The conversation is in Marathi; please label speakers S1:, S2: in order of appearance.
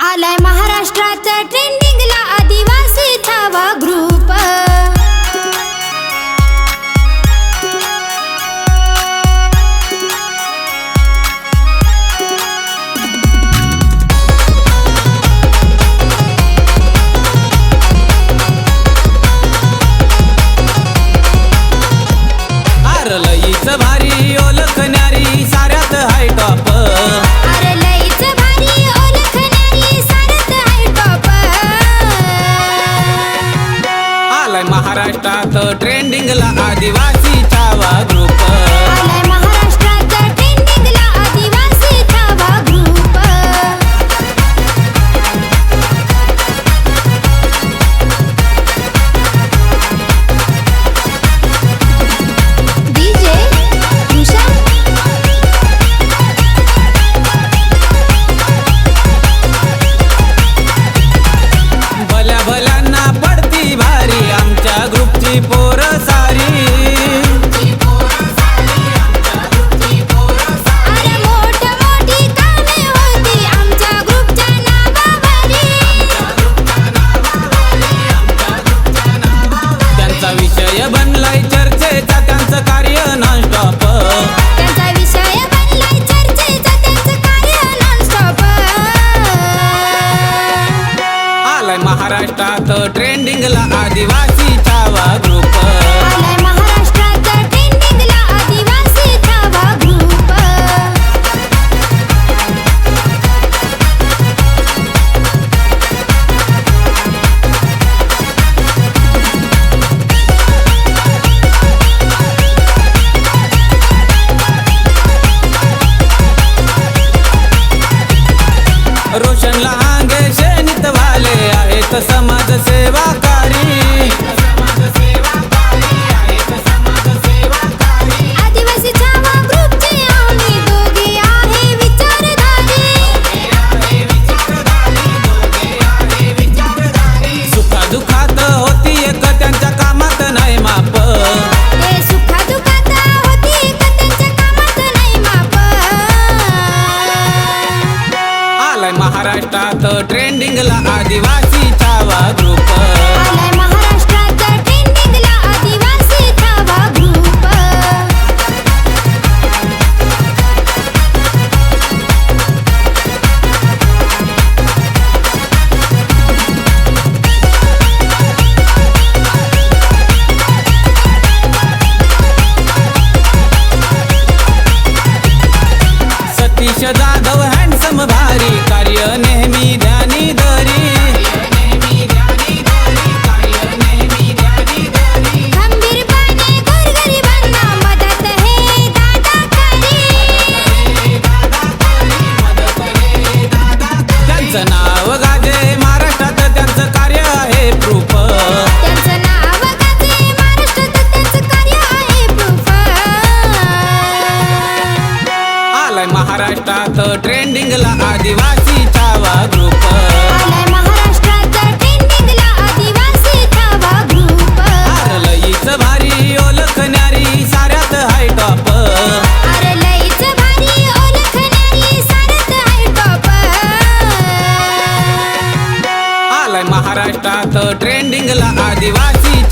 S1: आलाय महाराष्ट्रात ट्रेंडिंगला आदिवासी छावा ग्रुप।
S2: लईच भारी ओळखणारी साऱ्यात हाय टॉप।
S1: अरे लईच भारी ओळखणारी साऱ्यात हाय टॉप।
S2: आलाय महाराष्ट्रात ट्रेंडिंगला आदिवासी छावा ग्रुप।
S1: आलाय महाराष्ट्रात ट्रेंडिंगला आदिवासी छावा ग्रुप। डीजे उषा
S2: भल्या भल्यांना पडती भारी आमच्या ग्रुपची पोर सारी।
S1: अरे मोठ मोठी कामे होती आमच्या ग्रुपच्या नावावरी।
S2: त्यांचा विषय बनलाय चर्चेचा त्यांचं कार्य नॉनस्टॉप।
S1: त्यांचा विषय बनलाय चर्चेचा त्यांचं कार्य नॉनस्टॉप।
S2: आलाय महाराष्ट्रात ट्रेंडिंगला आदिवासी छावा ग्रुप।
S1: आलाय महाराष्ट्रात ट्रेंडिंगला आदिवासी छावा ग्रुप।
S2: रोशन लहांगे शेनित वाले आहेत समाजसेवाकारी।
S1: आदिवासी छावा ग्रुपचे आम्ही दोघे आहे विचारधारी।
S2: सुखादुखात होती एक त्यांच्या कामात नाही माप।
S1: ते सुखादुखात होती का त्यांच्या कामात नाही माप।
S2: आलाय महाराष्ट्रात ट्रेंडिंगला आदिवासी छावा ग्रुप।
S1: आलाय महाराष्ट्रात ट्रेंडिंगला आदिवासी छावा ग्रुप।
S2: सतीश जाधव हँडसम भारी कार्य नेहमी ध्यानी धरी।
S1: खंबीरपणे गोरगरिबांना मदत हे दादा करी।
S2: त्यांचं नाव गाजे महाराष्ट्रात त्यांचं कार्य आहे प्रूफ।
S1: त्यांचं नाव गाजे महाराष्ट्रात त्यांचं कार्य आहे प्रूफ।
S2: आलाय महाराष्ट्रात ट्रेंडिंगला आदिवासी छावा ग्रुप।
S1: आलाय महाराष्ट्रात ट्रेंडिंगला आदिवासी छावा ग्रुप।
S2: लईच भारी ओळखणारी साऱ्यात हाय टॉप।
S1: अरे लईच भारी ओळखणारी साऱ्यात हाय टॉप।
S2: आलाय महाराष्ट्रात ट्रेंडिंगला आदिवासी